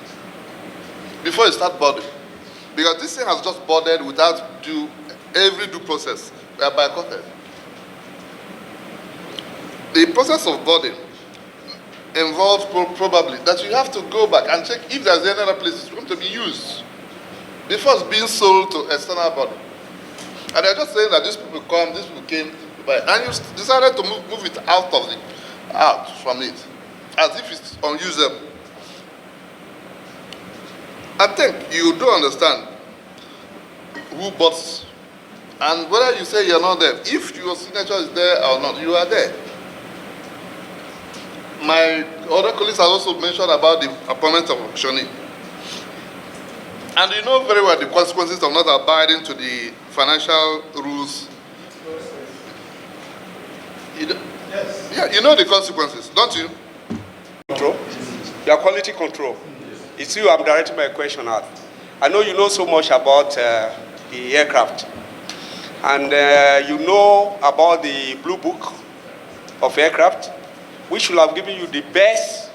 before you start boarding, because this thing has just boarded without every due process, we are boycotted. The process of boarding involves probably that you have to go back and check if there's any other place it's going to be used before it's being sold to external body. And they're just saying that these people came to buy it. And you decided to move it out from it, as if it's unusable. I think you do understand who bought, and whether you say you're not there, if your signature is there or not, you are there. My other colleagues have also mentioned about the appointment of auctioneer. And you know very well the consequences of not abiding to the financial rules. Yes. Yeah, you know the consequences, don't you? Control. Their quality control. It's you I'm directing my question at. I know you know so much about the aircraft. And you know about the Blue Book of aircraft, which should have given you the best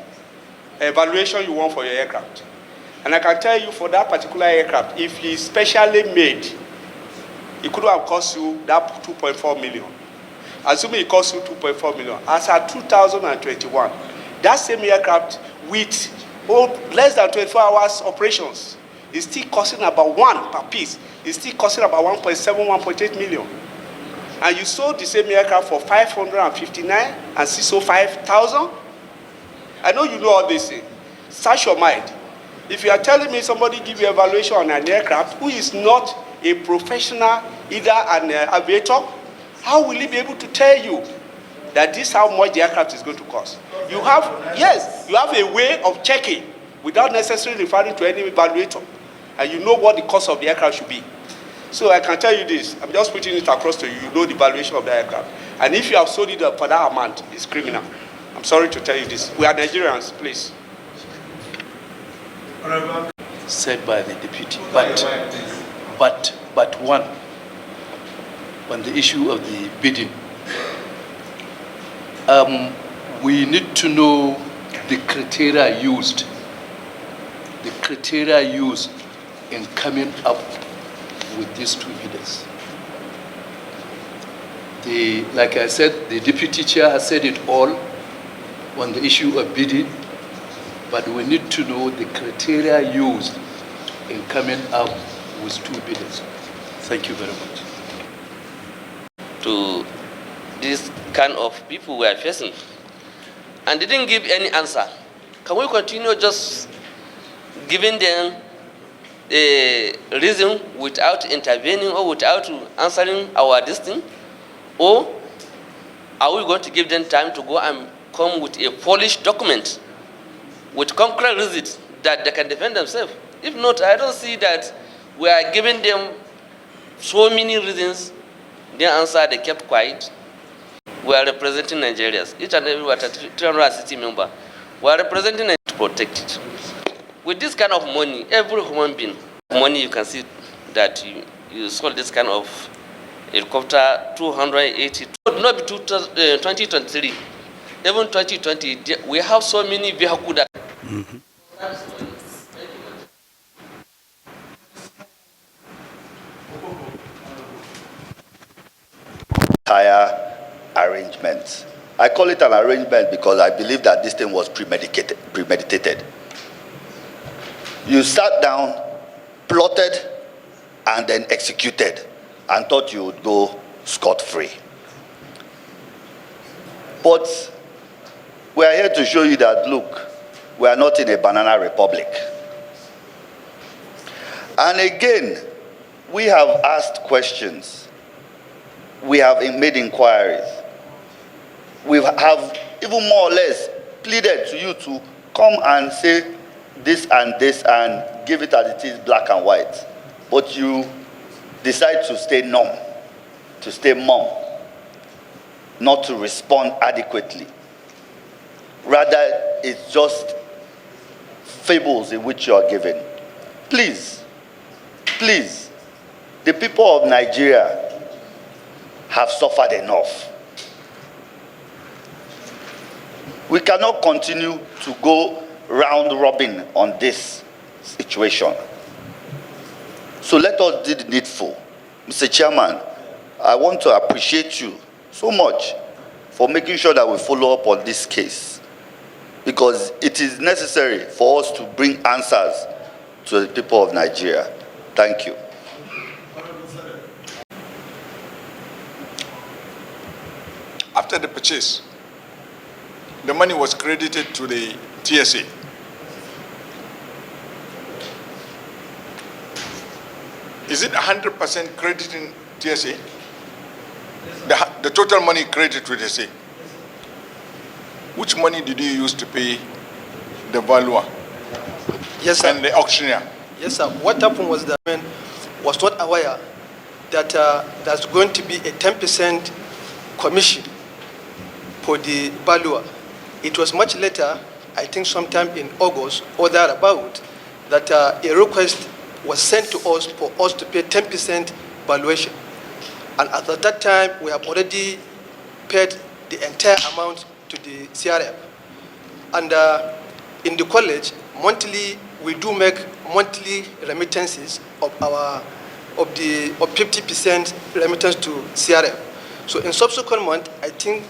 evaluation you want for your aircraft. And I can tell you for that particular aircraft, if it's specially made, it could have cost you that 2.4 million. Assuming it costs you 2.4 million, as at 2021, that same aircraft with less than 24 hours operations is still costing about one per piece. It's still costing about 1.7, 1.8 million. And you sold the same aircraft for 559 and 605,000. I know you know all this thing. Search your mind. If you are telling me somebody give you evaluation on an aircraft who is not a professional, either an aviator, how will he be able to tell you that this is how much the aircraft is going to cost? You have, yes, you have a way of checking without necessarily referring to any evaluator, and you know what the cost of the aircraft should be. So I can tell you this, I'm just putting it across to you, you know the valuation of the aircraft. And if you have sold it for that amount, it's criminal. I'm sorry to tell you this. We are Nigerians, please. Said by the deputy, but one, on the issue of the bidding, we need to know the criteria used in coming up with these two bidders. Like I said, the deputy chair has said it all on the issue of bidding, but we need to know the criteria used in coming up with two bidders. Thank you very much. To this kind of people we are facing and didn't give any answer. Can we continue just giving them a reason without intervening or without answering our destiny? Or are we going to give them time to go and come with a polished document with concrete reasons that they can defend themselves? If not, I don't see that we are giving them so many reasons. They answer, they kept quiet. We are representing Nigerians. Each and every 360 member. We are representing Nigeria to protect it. With this kind of money, every human being, money you can see that you sold this kind of helicopter, 280, not be 2023, even 2020, we have so many vehicles that. Entire arrangement. I call it an arrangement because I believe that this thing was premeditated. You sat down, plotted, and then executed, and thought you would go scot-free. But we are here to show you that, look, we are not in a banana republic. And again, we have asked questions. We have made inquiries. We have even more or less pleaded to you to come and say this and give it as it is, black and white. But you decide to stay numb, to stay mum, not to respond adequately. Rather, it's just fables in which you are given. Please, please, the people of Nigeria have suffered enough. We cannot continue to go round robin on this situation. So let us do the needful. Mr. Chairman, I want to appreciate you so much for making sure that we follow up on this case, because it is necessary for us to bring answers to the people of Nigeria. Thank you. After the purchase, the money was credited to the TSA. Is it 100% crediting TSA? The total money credited to TSA. Which money did you use to pay the valuer? Yes, sir. And the auctioneer? Yes, sir. What happened was that man was not aware that there's going to be a 10% commission for the valuer. It was much later, I think sometime in August or thereabout, that a request was sent to us for us to pay 10% valuation. And at that time, we have already paid the entire amount to the CRF. And in the college, monthly, we do make monthly remittances of 50% remittance to CRF. So in subsequent month, I think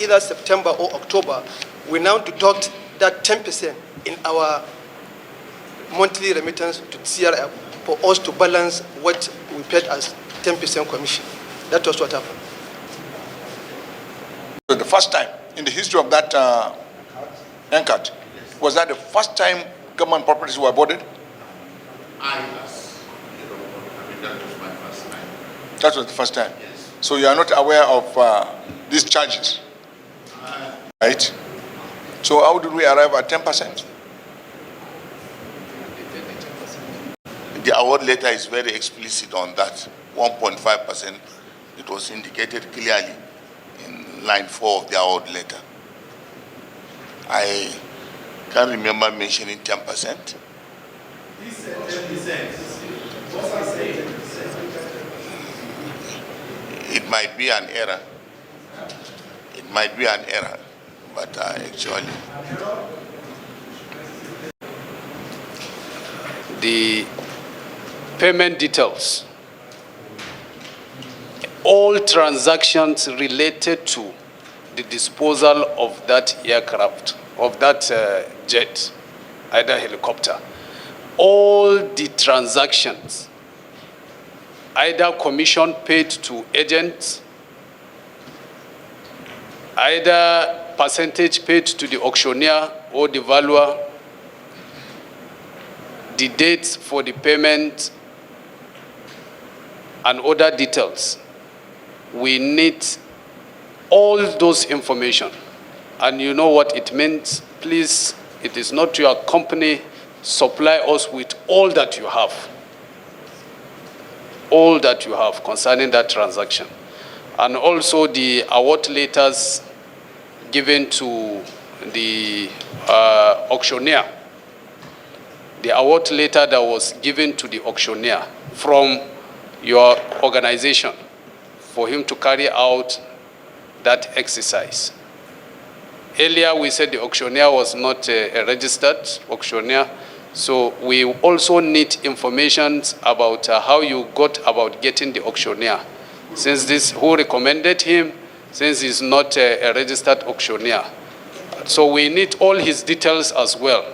either September or October, we now deduct that 10% in our monthly remittance to CRF for us to balance what we paid as 10% commission. That was what happened. So the first time in the history of that NCAT, was that the first time government properties were boarded? That was my first time. That was the first time. Yes. So you are not aware of these charges, right? So how did we arrive at 10%? The award letter is very explicit on that. 1.5%. It was indicated clearly in line 4 of the award letter. I can't remember mentioning 10%. He said 10%. What I say 10%. It might be an error. It might be an error, but actually. The payment details, all transactions related to the disposal of that aircraft, of that jet, either helicopter, all the transactions, either commission paid to agents, either percentage paid to the auctioneer or the valuer, the dates for the payment, and other details. We need all those information. And you know what it means. Please, it is not your company. Supply us with all that you have. All that you have concerning that transaction. And also the award letters given to the auctioneer. The award letter that was given to the auctioneer from your organization for him to carry out that exercise. Earlier we said the auctioneer was not a registered auctioneer, so we also need information about how you got about getting the auctioneer. Since this, who recommended him, since he's not a registered auctioneer. So we need all his details as well,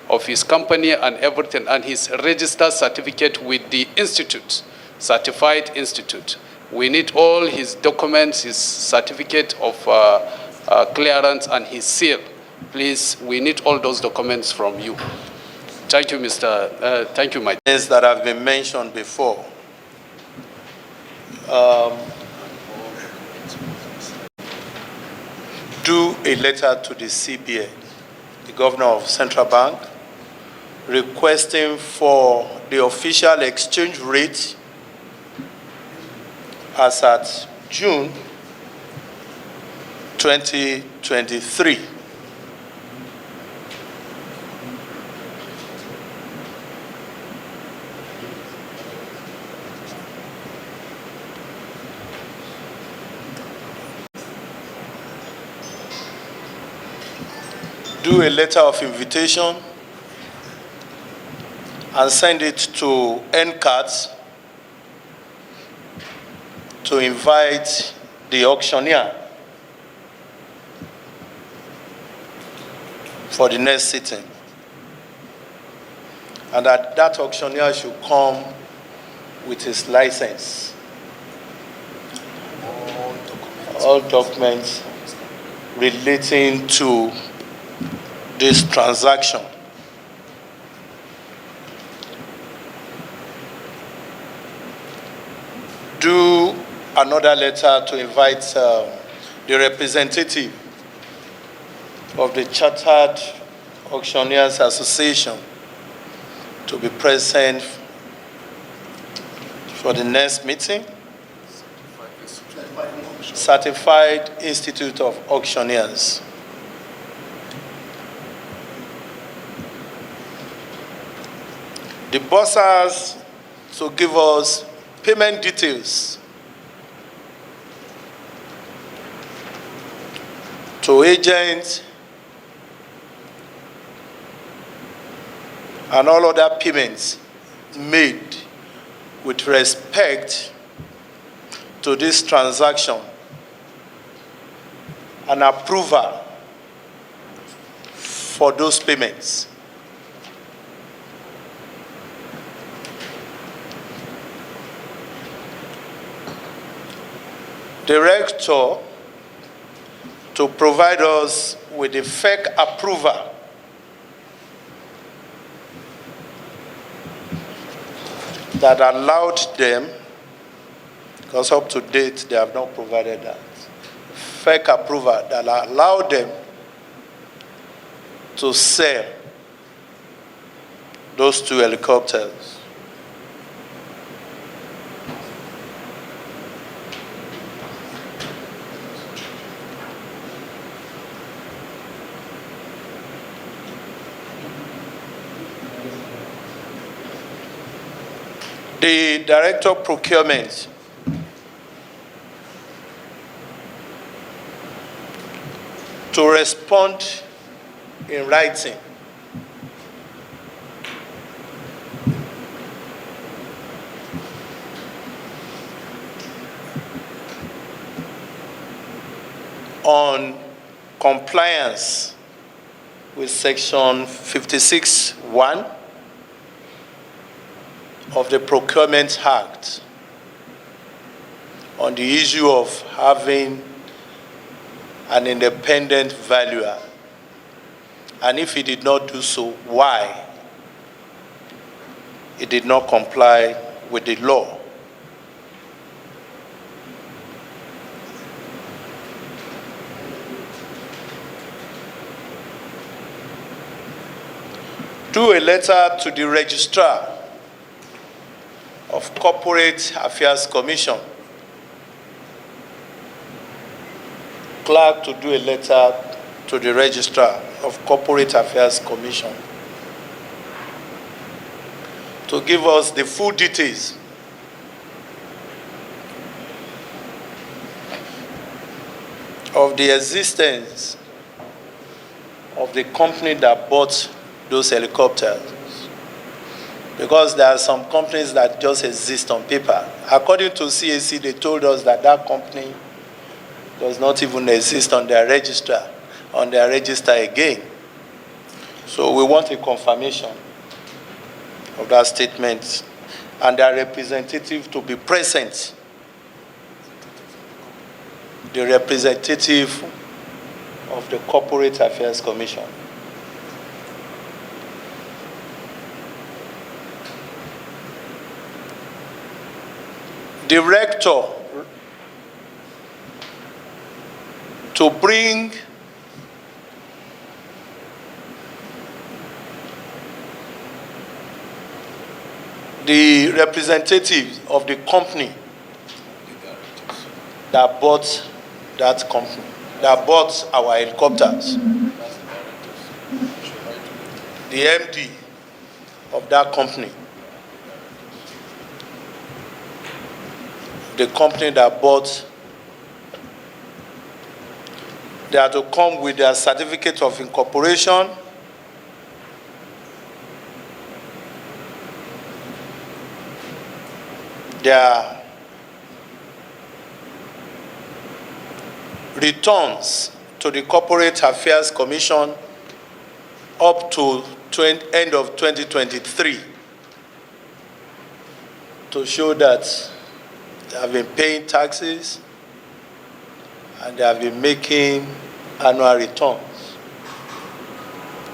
of his company and everything, and his registered certificate with the institute, certified institute. We need all his documents, his certificate of clearance and his seal. Please, we need all those documents from you. Thank you, thank you, my. Things that have been mentioned before. Do a letter to the CBA, the governor of Central Bank, requesting for the official exchange rate as at June 2023. Do a letter of invitation and send it to NCAT to invite the auctioneer for the next sitting. And that auctioneer should come with his license. All documents relating to this transaction. Do another letter to invite the representative of the Chartered Auctioneers Association to be present for the next meeting. Certified Institute of Auctioneers. The bursars to give us payment details to agents and all other payments made with respect to this transaction, and approval for those payments. Director to provide us with a fake approval that allowed them, because up to date they have not provided that, fake approval that allowed them to sell those 2 helicopters. The Director of Procurement to respond in writing on compliance with Section 56(1) of the Procurement Act on the issue of having an independent valuer, and if he did not do so, why he did not comply with the law. Do a letter to the Registrar of Corporate Affairs Commission, clerk to do a letter to the Registrar of Corporate Affairs Commission to give us the full details of the existence of the company that bought those helicopters. Because there are some companies that just exist on paper. According to CAC, they told us that that company does not even exist on their register again. So we want a confirmation of that statement and their representative to be present. The representative of the Corporate Affairs Commission. Director to bring the representative of the company that bought that company, that bought our helicopters. The MD of that company. The company that bought, they are to come with their certificate of incorporation, their returns to the Corporate Affairs Commission up to end of 2023 to show that they have been paying taxes and they have been making annual returns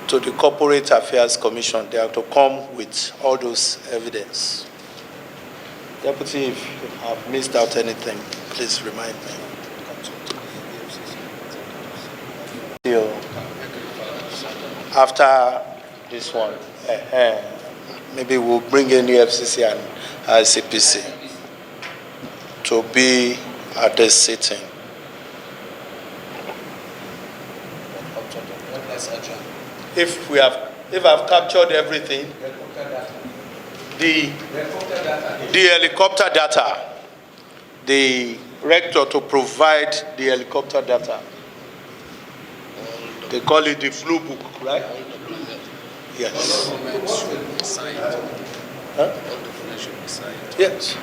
to the Corporate Affairs Commission. They have to come with all those evidence. Deputy, if you have missed out anything, please remind me. After this one, maybe we'll bring in the FCC and ICPC to be at this sitting. If I've captured everything, the helicopter data, the rector to provide the helicopter data. They call it the flu book, right? Yes. Huh? Yes.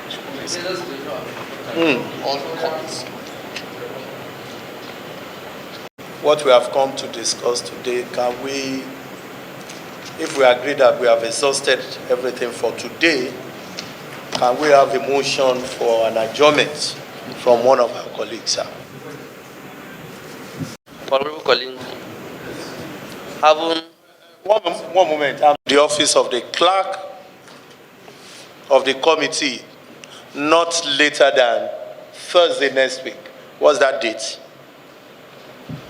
All copies. What we have come to discuss today, can we, if we agree that we have exhausted everything for today, can we have a motion for an adjournment from one of our colleagues, sir? Honorable colleague, having one moment. The office of the clerk of the committee, not later than Thursday next week. What's that date?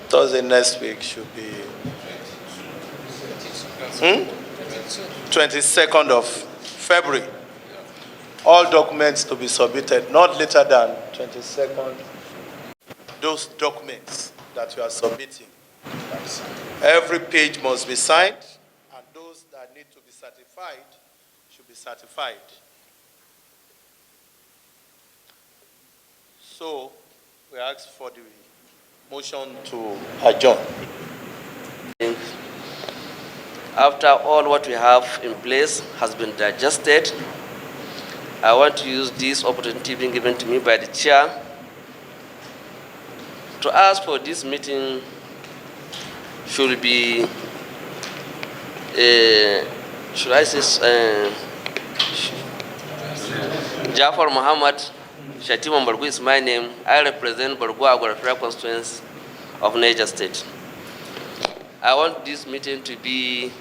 Thursday next week should be 22nd of February. All documents to be submitted not later than 22nd. Those documents that you are submitting, every page must be signed, and those that need to be certified should be certified. So we ask for the motion to adjourn. after all what we have in place has been digested, I want to use this opportunity being given to me by the chair to ask for this meeting should be, should I say, Jafar Muhammad Shatima Bargu is my name. I represent Bargu Agwarafra constituency of Niger State. I want this meeting to be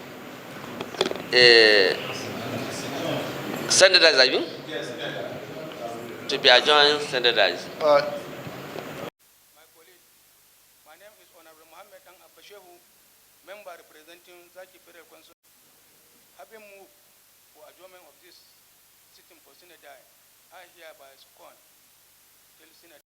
standardized, I mean? Yes, to be adjourned, standardized. My colleague, my name is Honorable Mohammed Ang Abashehu, member representing Zaki Federal Council. Having moved for adjournment of this sitting for Senator, I hereby scorn. Tell Senator.